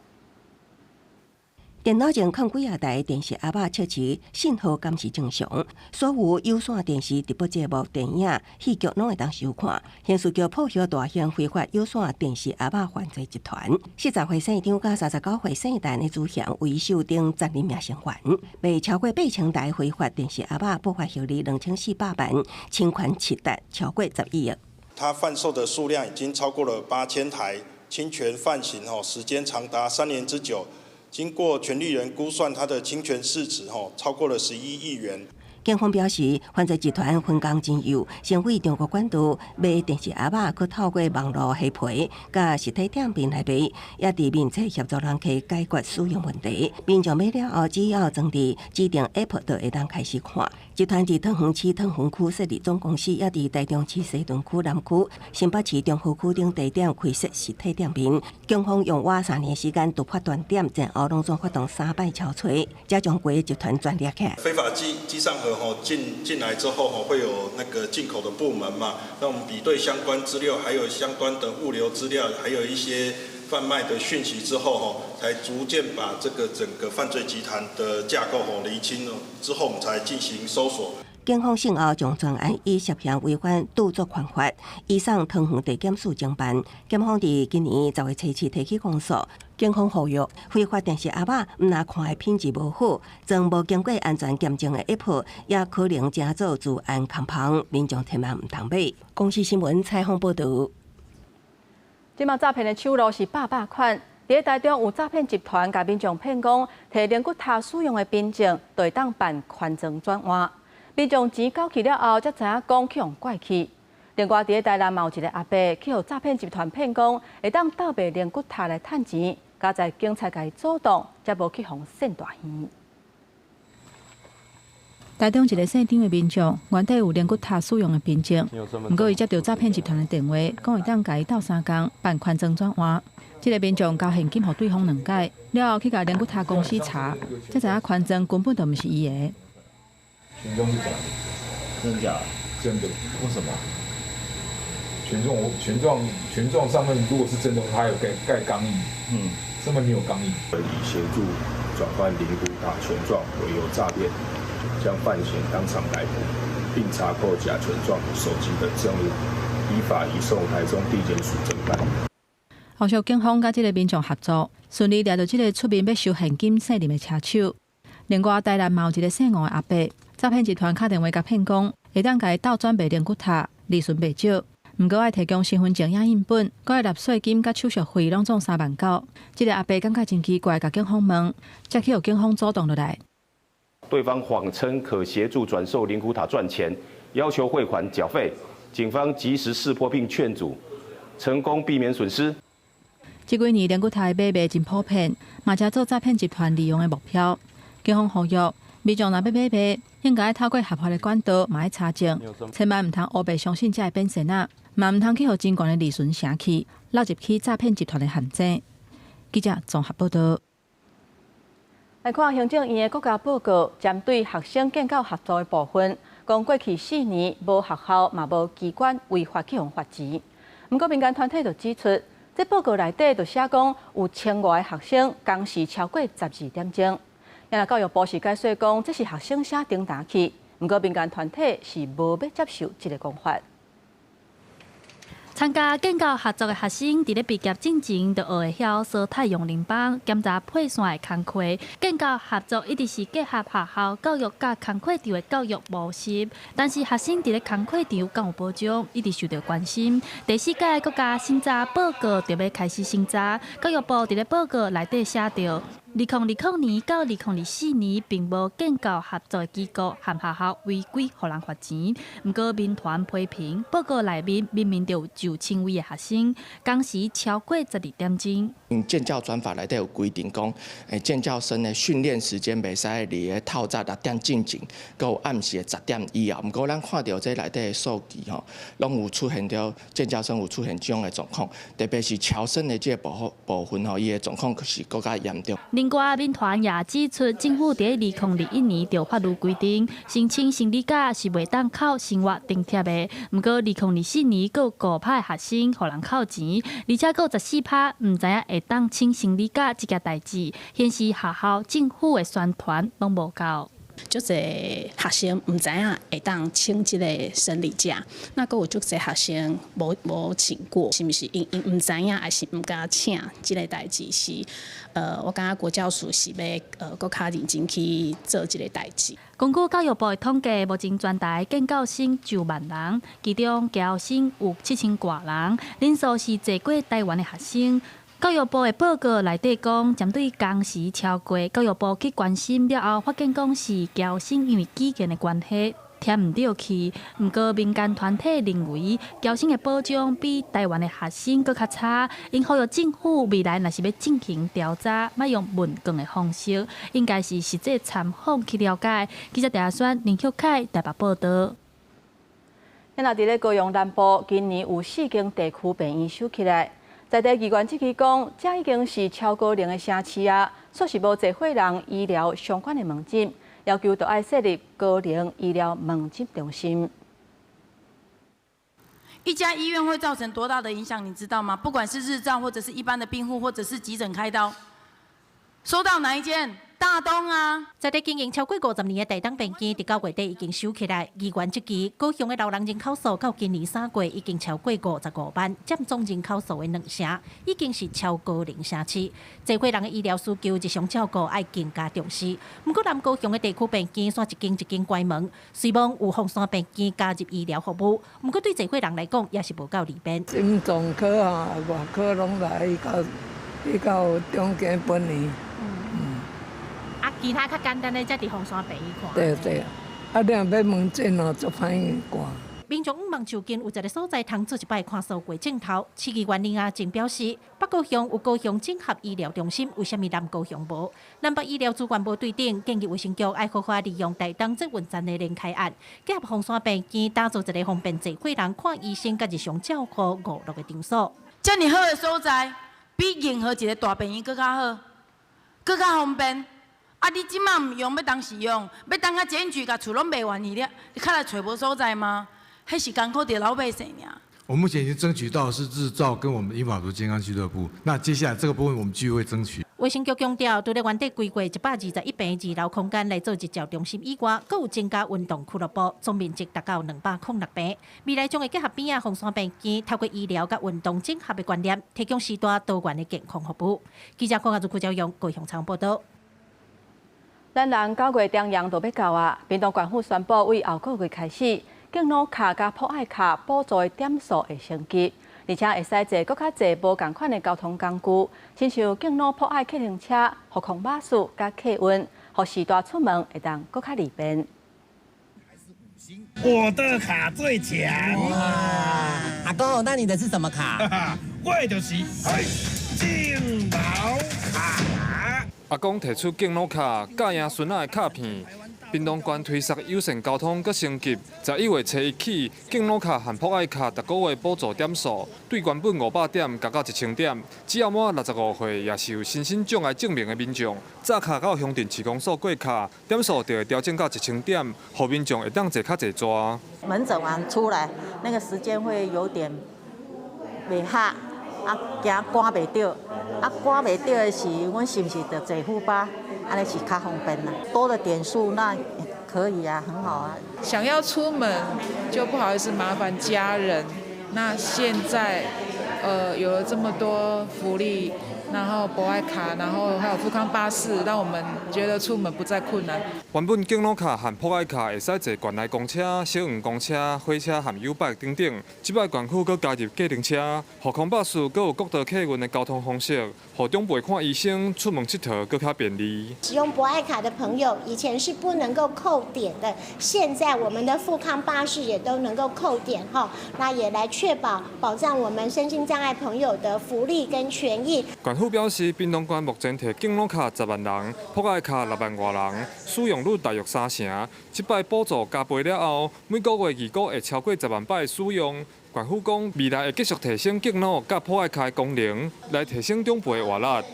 電腦前放幾啊台電視鴨仔測試信號監視正常，所有有線電視直播節目、電影、戲劇攏會當收看。刑事局破獲大型非法有線電視鴨仔犯罪集團，40歲姓張甲39歲姓陳的主嫌為首等10人名成員，賣超過8000台非法電視鴨仔，不法獲利2400萬，侵權市值超過11億。他販售的數量已經超過了8000台，侵權犯行時間長達3年之久。經過權利人估算，他的侵權市值超過了11億元。警方表示，犯罪集团分工真幼，先为中国管道卖电视鸭肉，去透过网络虾皮、甲实体店面来卖，也伫面册协助人客解决使用问题。民众买了后，只要装置指定 App 就会当开始看。集团伫汤圆市汤圆区设立总公司，也伫台中市西屯区南区、新北市中和区等地点开设实体店面。警方用我3年时间突破断点，前后拢总发动3摆敲锤，才将规个集团专列起来。非法机上盒进来之后会有那个进口的部门嘛，那我们比对相关资料，还有相关的物流资料，还有一些贩卖的讯息之后才逐渐把这个整个犯罪集团的架构厘清了之后，我们才进行搜索。警方信后将专案以涉嫌违反著作权法移送汤圆地检署侦办。检方伫今年10月7日提起公诉。警方呼吁非法电视鸭肉毋但看的品质无好，装无经过安全检证的 App， 也可能加做治安空棚，民众千万毋通买。公视新闻采访报道。即马诈骗的手路是百款。伫台中有诈骗集团甲民众骗讲，摕灵骨塔使用的凭证，就会当办宽增转换。民众钱交去了后，才知影讲去用怪去。另外，伫台南嘛有一个阿伯去互诈骗集团骗讲，会当倒卖灵骨塔来趁钱，加在警察甲伊阻挡，才无去互现大鱼。台中一个姓张的民众，原底有灵骨塔使用的凭证，不过伊接到诈骗集团的电话，讲会当甲伊斗3工办宽增转换。这个民众交现金予对方2解，了后去甲灵骨塔公司查，才知影宽增根本就毋是伊的。权状是假的，真的假的？真的？为什么？权状上面如果是真的，它有盖钢印，上面没有钢印。以协助转换灵骨塔权状为由诈骗，将犯嫌当场逮捕，并查扣假权状、手机等证物，依法移送台中地检署侦办。后续警方甲这个民众合作，顺利抓到这个出面要收现金现金的车手。另外，台南嘛有一个姓王的阿伯，诈骗集团打电话甲骗讲，会当甲伊倒转卖灵骨塔，利润袂少。毋过爱提供身份证影印本，佮爱纳税金甲手续费，拢总3万9。这个阿伯感觉真奇怪，甲警方问，才去互警方主动落来。对方谎称可协助转售灵骨塔赚钱，要求汇款缴费，警方及时识破并劝阻，成功避免损失。这几年灵骨塔的买卖真普遍，嘛才做诈骗集团利用的目标。警方呼吁民众若要买卖，应该透过合法的管道，嘛要查证，千万唔通黑白相信这个变现啊，嘛唔通去互真悬的利润城去，落入去诈骗集团的陷阱。记者综合报道。来看行政院的国家报告，针对学生建教合作的部分，讲过去4年无学校嘛无机关违法去互罚钱。不过民间团体就指出，这报告内底就写讲有1000多个学生工时超过12点钟。因为教育部是解说讲，这是学生写订单去，不过民间团体是无要接受这个讲法。参加建教合作的学生，伫咧毕业进前就学会晓做太阳能板、检查配线的工课。建教合作一直是结合学校教育甲工课场的教育模式，但是学生伫咧工课场敢有保障，一直受到关心。第4届国家审查报告就要开始审查，教育部伫咧报告内底写着。2020年到2024年，并无建教合作的机构和学校违规，互人罚钱。不过，民团批评报告内面明明就有9000位的学生，工时超过12点钟。建教专法内底有规定讲，建教生的训练时间袂使离个透早6点进前，佮有暗时10点以后。不过，咱看到这内底的数据吼，拢有出现着建教生有出现这种的状况，特别是超生的这个部分吼，伊的状况是更加严重。另外，民团也指出，政府在2021年就法律规定，申请心理假是袂当靠生活津贴的。不过，2024年佫有5派学生互人扣钱，而且佫有14派唔知影会当请心理假这件代志，显示学校、政府的宣传拢无够。足侪学生唔知影会当请即个生理假，那佫有足侪学生无请过，是毋是因唔知影，还是唔敢请？即个代志是，我感觉国教署是要佫较认真去做即个代志。根据教育部的统计，目前全台建教生9万人，其中教生有7000多人，人数是侪过台湾的学生。教育部的报告内底讲，针对工时超过，教育部去关心了后，发现讲是侨生因为语言的关系。添唔到去，不过民间团体认为侨生的保障比台湾的学生搁较差，因呼吁政府未来若是要进行调查，莫用问卷的方式，应该是实际参访去了解。记者陈选林秀凯台北报道。咱若伫咧高雄南部，今年有4间地区病院收起来，在地机关即期讲，这已经是超高龄的城市啊，说是无侪伙人医疗相关的门诊。要求都要设立高龄医疗门诊中心。一家医院会造成多大的影响，你知道吗？不管是日照，或者是一般的病户，或者是急诊开刀，收到哪一间？大东啊！在地经营超过50年的大东病院，伫9月底已经收起来。医院即期，高雄的老人人口数到今年3月已经超过55万，占总人口数的2成，已经是超高龄城市。这伙人的医疗需求、日常照顾要更加重视。不过，南高雄的地区病院煞一间关门，虽望有凤山病院加入医疗服务，不过对这伙人来讲也是无够利便。心脏科啊、外科拢来到中间本院。啊，其他较简单的，才伫凤山病院看。对，啊，你若要门诊哦，足歹挂。民众毋望就近有一个所在通做一摆看守过镜头，市议员林阿静表示，北高雄有高雄整合医疗中心，为什么南高雄无？南北医疗资源无对等，建议卫生局要好好利用台东捷运站的联开案，结合凤山病院，打造一个方便侪伙人看医生甲日常照顾5、6个场所。遮尔好的所在，比任何一个大病院更较好，更较方便。啊！你即马唔用，要当时用，要当啊检举，甲厝拢卖完去了，你看来找无所在吗？迄是艰苦着老百姓呀。我目前已经争取到是日照跟我们英法族健康俱乐部，那接下来这个部分我们继续会争取。卫生局强调，除了原地规划121平2楼空间来做日照中心以外，阁有增加运动俱乐部，总面积达到206平。未来将会结合边啊凤山病院，透过医疗甲运动整合的观念，提供时代多元的健康服务。记者郭亚珠、顾朝阳高雄采访报道。咱人9月中阳就要到啊，屏东县府宣布，为后个月开始，敬老卡甲普爱卡补助的点数会升级，而且会使坐搁较侪无共款的交通工具，亲像敬老普爱客运车、航空巴士甲客运，互时代出门会当搁较利便。我的卡最强！哇，阿公，那你的是什么卡？我的就是敬老卡。阿公提出敬老卡、教爷孙仔的卡片。屏东县推测友善交通佮升级，11月初一起，敬老卡和普爱卡逐个月补助点数，对原本500点加到1000点。只要满65岁，也是有身心障碍证明的民众，早卡到乡镇市公所过卡，点数就会调整到1000点，互民众会当坐较侪抓。门诊完出来，那个时间会有点袂合。啊，惊赶袂到，啊赶袂到的是，阮是不是得坐副巴？安尼是较方便啦。多的点数那可以啊，很好啊。想要出门就不好意思麻烦家人，那现在有了这么多福利，然后博爱卡，然后还有富康巴士，让我们觉得出门不再困难。原本敬老卡和博爱卡会使坐县内公车、小黄公车、火车和U bike等等，即摆县府阁加入计程车、航空巴士，阁有国道客运的交通方式，互长辈看医生、出门佚佗阁较便利。使用博爱卡的朋友，以前是不能够扣点的，现在我们的富康巴士也都能够扣点哈，那也来确保保障我们身心障碍朋友的福利跟权益。县府表示，屏东县目前摕敬老卡10万人，博爱卡6万外人，使用率大约3成。即摆补助加倍了后，每个月预估会超过10万摆的使用。县府讲，未来会继续提升敬老甲博爱卡的功能，来提升长辈的活力。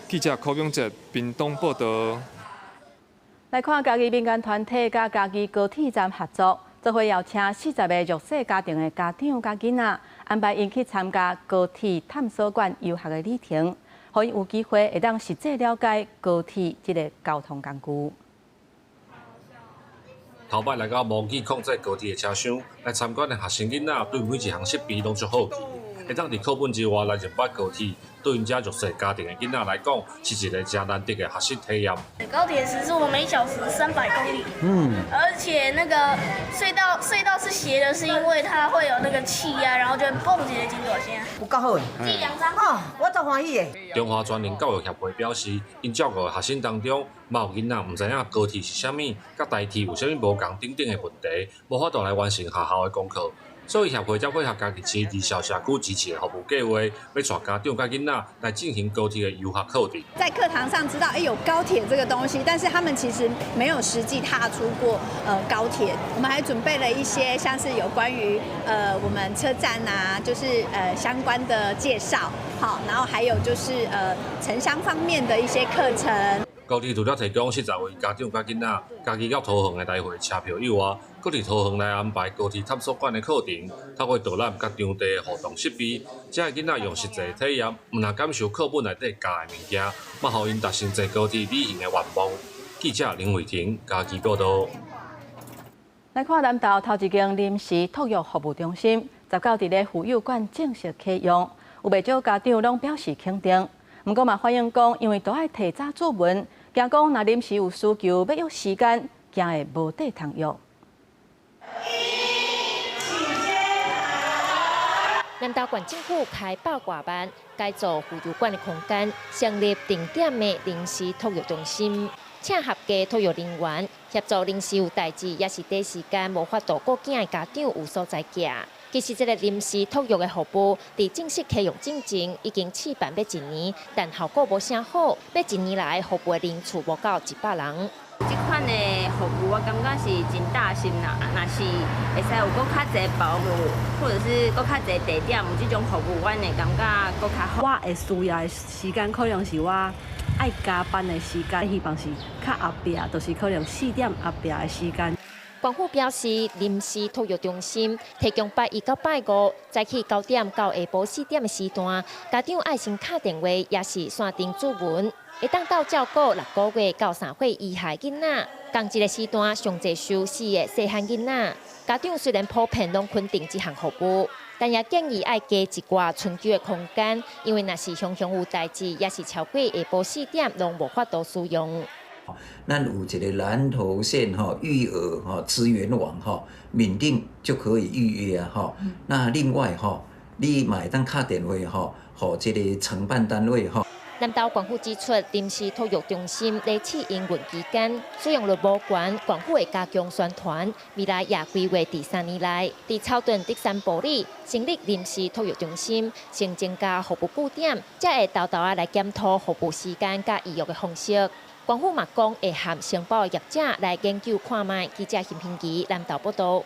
记者柯永哲，屏东报道。来看家己民间团体甲家己高铁站合作，做伙邀请40个弱势家庭的家长甲囡仔，安排因去参加高铁探索馆游学的旅程，互因有机会会当实际了解高铁这个交通工具。头摆来到忘记控制高铁的车厢，来参观的学生囡仔对每一项设备拢足好奇。会当伫课本之外来入捌高铁，对因遮弱势家庭的囡仔来讲，是一个真难得的学习体验。高铁时速每小时300公里，而且那个隧道是斜的，是因为它会有那个气压，然后就会蹦一个真大声。有够好诶！寄2张哦，我足欢喜诶。中华专营教育协会表示，因照顾的学生当中，嘛有囡仔唔知影高铁是啥物，甲台铁有啥物无共等等的问题，无法度来完成学校的功课。所以协会才配合家己市治小社区支持的服务计划，要带家长甲囡仔来进行高铁的游学课程。在课堂上知道有高铁这个东西，但是他们其实没有实际踏出过高铁。我们还准备了一些像是有关于我们车站啊，就是相关的介绍，好，然后还有就是城乡方面的一些课程。高铁除了提供70位家长甲囡仔家己到桃园的来回车票以外，佫伫桃园来安排高铁探索馆的课程，透过导览甲当地的互动设备，遮个囡仔用实际体验，唔但感受课本内底教的物件，嘛，互因达成坐高铁旅行的愿望。记者林伟霆家己报道。来看南投头一间临时托育服务中心，19伫咧妇幼馆正式启用，有袂少家长拢表示肯定。不过嘛，反映讲，因为都爱提早注文，惊讲若临时有需求要约时间，惊会无地通用。南投县政府开8外万改造妇幼馆的空间，成立定点的临时托育中心，请合格托育人员协助临时有代志，也是短时间无法度顾囝的家长有所在寄。其实，这个临时托育的服务，伫正式启用之前已经试办要1年，但效果无啥好。要1年来服务的人数无到100人。这款的服务我感觉是真大心啦，若是会使有搁较侪保姆，或者是搁较侪地点，这种服务，阮会感觉搁较好。我会需要的时间可能是我爱加班的时间，希望是较后壁，就是可能4点后壁的时间。县府表示，临时托育中心提供拜1到拜5，早起9点到下晡4点的时段，家长爱先打电话，也是线顶注文，会当到照顾6个月到3岁以下囡仔。同一个时段上侪收4个细汉囡仔。家长虽然普遍拢肯定这项服务，但也建议爱加一寡春秋的空间，因为若是常常有代志，也是超过下晡4点，拢无法度使用。咱有一个南投县育儿资源网缅定就可以预约啊那另外你嘛会当打电话互这个承办单位南投县府指出，临时托育中心在试营运期间使用率无悬，县府会加强宣传。未来也规划第3年内，伫草屯第3部里成立临时托育中心，先增加服务据点，才会豆豆来检讨服务时间甲预约的方式。县府嘛讲会和承包业者来研究看卖。记者邢平基南投报道。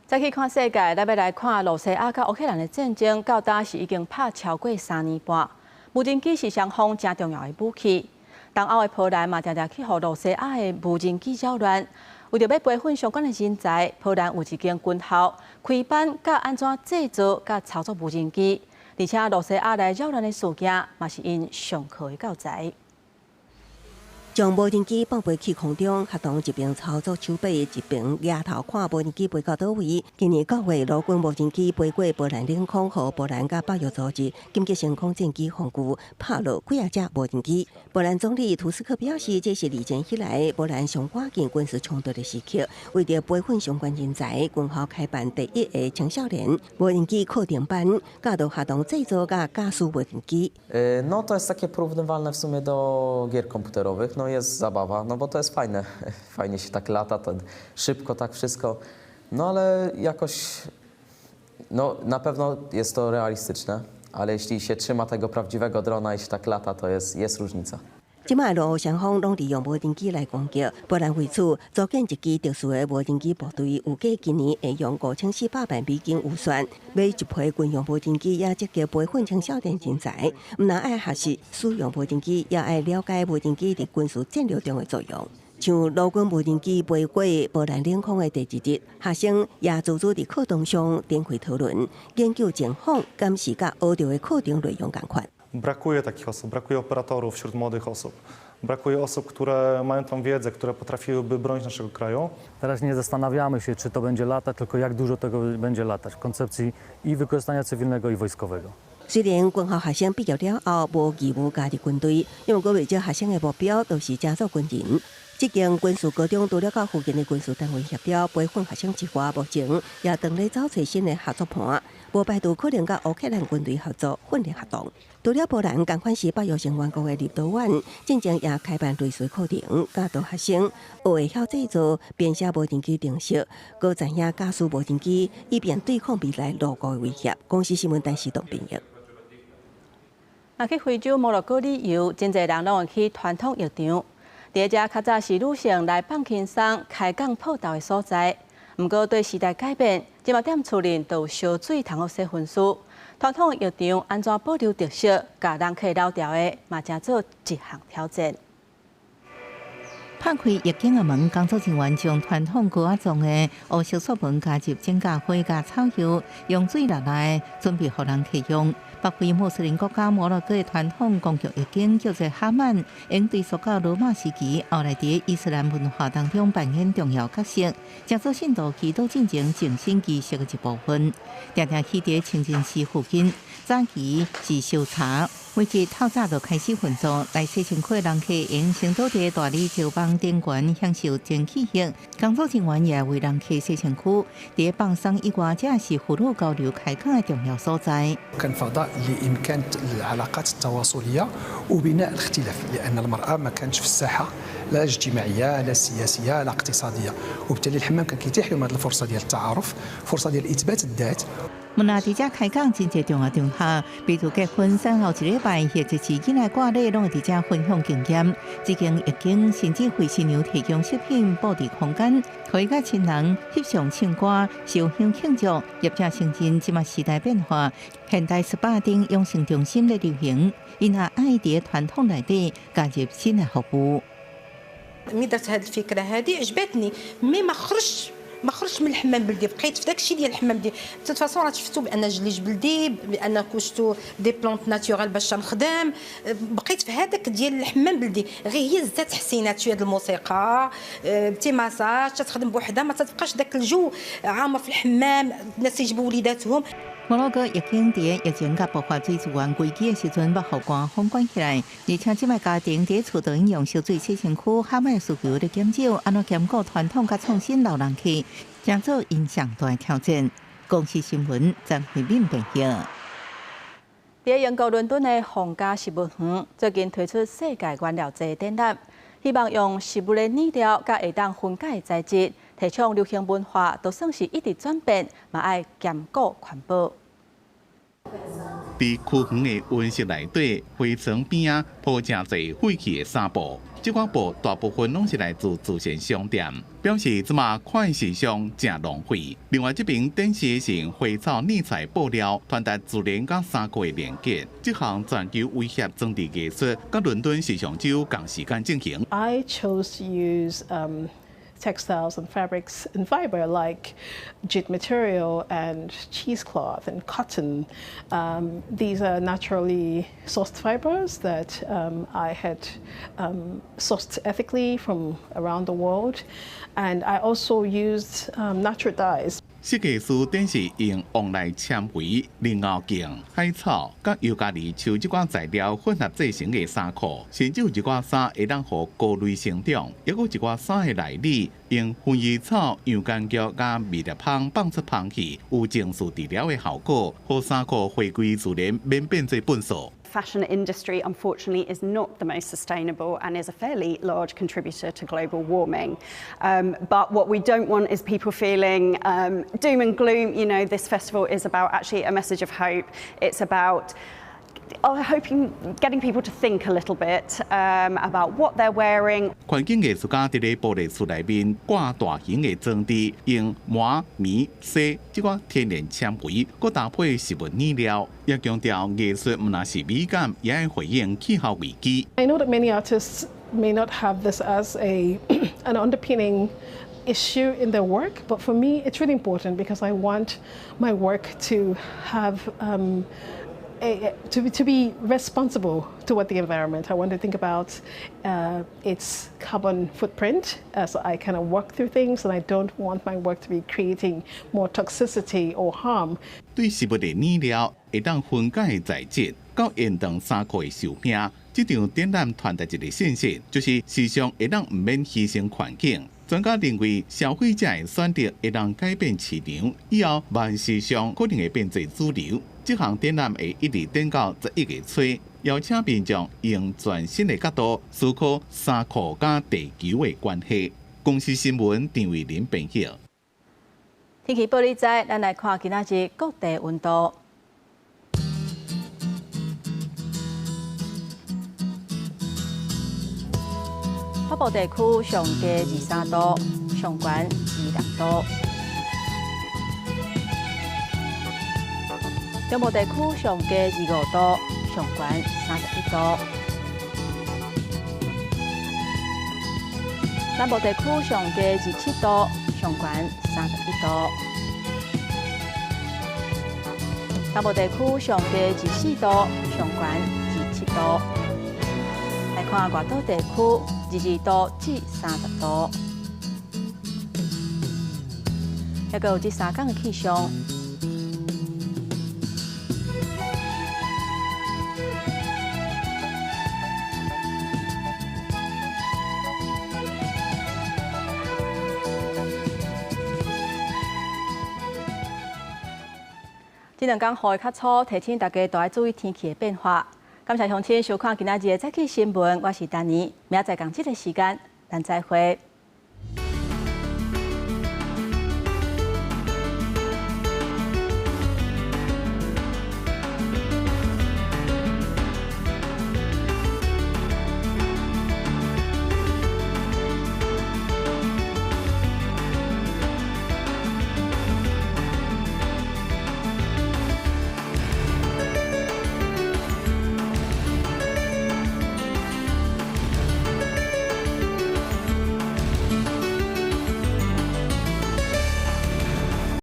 再去看世界，咱要来看罗西亚甲乌克兰的战争，到今是已经拍超过3年半。无人机是双方真重要的武器。东欧的波兰嘛，常常去和罗西亚的无人机扰乱。为着要培训相关的人才，波兰有一间军校开班教安怎制作、甲操作无人机，而且罗西亚来扰乱的事件，嘛是因上课的教材。将无人机放飞去空中，学童一边操作手臂，一边抬头看无人机飞到倒位。今年9月，陆军无人机飞过波兰领空，和波兰甲北约组织紧急升空战机防具拍落几啊只无人机。波兰总理图斯克表示，这是2战以来波兰上关键军事冲突的时刻。为着培训相关人才，军校开办第1个青少年无人机课程班，教导学童制作甲驾驶无人机。No to jest takie porównywalne w sumie do gier komputerowych. Jest zabawa, no bo to jest fajne. Fajnie się tak lata, to szybko tak wszystko. No ale jakoś, no na pewno jest to realistyczne, ale jeśli się trzyma tego prawdziwego drona i się tak lata, to jest różnica. 即卖路双方拢利用无人机来攻击，波兰为此组建一支特殊的无人机部队，预计今年会用5400万美金预算买一批军用无人机，也积极培训青少年人才。唔但爱学习使用无人机，也爱了解无人机伫军事战略中的作用。像陆军无人机飞过波兰领空的第1日，学生也自主伫课堂上展开讨论，研究情况，敢是甲学到的课程内容同款。Brakuje takich osób, brakuje operatorów wśród młodych osób. brakuje osób, które mają tą wiedzę, które potrafiłyby bronić naszego kraju. Teraz nie zastanawiamy się, czy to będzie latać, tylko jak dużo tego będzie latać w koncepcji i wykorzystania cywilnego i wojskowego. 虽然军校学生毕业了后无义务加入军队，因为不少学生的目标都是加入军人。这间军事高中除了到附近的军事单位协调培训学生之外，目前也正在找找新的合作盘，无排除可能甲乌克兰军队合作训练活动。除了波兰，同款是北约成员国的立陶宛，进前也开办类似课程，教导学生学会晓制作、编写无人机程式，搁知影驾驶无人机，以便对抗未来路过的威胁。公司新闻台视同编译。若去非洲摩洛哥旅游，真侪人拢会去传统浴场。第一只较早是女性来放轻松、开港泡豆的所在。不过对时代改变，即嘛店厝内都有烧水通好洗分数。传统浴场安怎保留特色，甲人客老调的，嘛正做一项挑战。拍开浴景的门，工作人员将传统高压状的乌色塑门加入整架花甲草油，用水落来，准备予人客用。北非穆斯林国家摩洛哥的传统公寓浴景叫做哈曼，应追溯到罗马时期，后来在伊斯兰文化当中扮演重要角色，将做信徒祈祷进行净身仪式的一部分。常常起伫清真寺附近，早期是烧茶。每日透早就开始运作，来洗身躯的人客用成都的大理石房顶悬享受蒸汽浴。工作人员也为人客洗身躯。伫放松以外，这是妇女交流开讲的重要所在。كان فضاء لإمكان العلاقات التواصلية وبناء الاختلاف، لأن المرأة ما كانتش في الساحة لا اجتماعية لا سياسية لا اقتصادية، وبالتالي الحمام كان كيتيح لهم هذه الفرصة ديال التعارف، فرصة ديال إثبات الذات. 门内伫遮开讲真侪重要场合，比如结婚、生后一礼拜，或者是囡仔挂礼，拢会伫遮分享经验。这间浴景甚至为新娘提供食品布置空间，可以甲亲人翕相、唱歌、烧香庆祝。业者承认，即马时代变化，现代SPA等养生中心的流行，因也爱伫传统内底加入新的服务。ملي درت هذه الفكره هذه عجبتني مي ما خرجت من الحمام بلدي، بقيت في داك الشيء ديال الحمام بلدي. حتى فاصون راه شفتو بان جليج بلدي، بان كشتو دي بلونت ناتورال باش نخدم، بقيت في هذاك ديال الحمام بلدي. غير هي زدت تحسينات شويه د الموسيقى، تي ماساج، تخدم بوحدها ما تبقاش داك الجو عامر في الحمام، الناس يجيبوا وليداتهم. 摩洛哥疫情伫疫情甲爆发水资源危机的时阵，把后关封关起来，而且即卖家庭伫厝内用烧水洗身躯，哈麦需求的减少，安怎兼顾传统甲创新老人客，将做影响大挑战。公司新闻张惠敏报道。伫英国伦敦的皇家食物园最近推出世界原料节展览，希望用食物的染料甲会当分解的材质，提倡流行文化，就算是一直转变，嘛爱兼顾环保。伫区园的温室内底，灰尘边啊铺真侪废弃的纱布，这款布大部分拢是来自自选商店，表示即马款式上真浪费。另外，这边展示的是花草拟材布料，传达自然甲三国的连结。这项全球威胁政治艺术，甲伦敦时尚周同时间进行。I chose to use textiles and fabrics and fiber like jute material and cheesecloth and cotton. These are naturally sourced fibers that I had sourced ethically from around the world. And I also used natural dyes. 设计师展示用旺来纤维、菱藕茎、海草、甲尤加利树这款材料混合制成的衫裤，甚至有一寡衫会当互高类生长，也有一寡衫的内里用薰衣草、洋甘菊甲蜜粒芳放出芳气，有净素治疗的效果，互衫裤回归自然，免变做粪扫。Fashion industry, unfortunately, is not the most sustainable and is a fairly large contributor to global warming. But what we don't want is people feeling doom and gloom. You know, this festival is about actually a message of hope. It's about getting people to think a little bit about what they're wearing. 环境艺术家伫咧玻璃厝内面挂大型的装置，用麻、棉、丝这款天然纤维，佮搭配食物染料，也强调艺术唔那是美感，也会回应气候危机。I know that many artists may not have this as an underpinning issue in their work, but for me, it's really important because I want my work to have to be responsible toward the environment. I want to think about its carbon footprint as I kind of work through things, and I don't want my work to be creating more toxicity or harm. 对食物的染料会当分解材质，到延长3颗的寿命。这场展览传达一个信息，就是时尚会当唔免牺牲环境。专家认为，消费者的选择会当改变市场，以后万时尚可能会变做主流。这项展览会一直展到11月初，邀请民众用全新的角度思考衫裤甲地球的关系。公司新闻张伟林编辑。天气报你知，咱来看今仔日各地温度。北部地区上低23度，上悬26度；中部地区上低25度，上悬31度；南部地区上低27度，上悬31度；东部地区上低14度，上悬27度。来看外岛地区。22度至30度，还有这3天的气象。这2天雨会较粗，提醒大家都要注意天气的变化。感谢乡亲收看今仔日的早起新闻，我是丹妮，明仔载同这个时间，咱再会。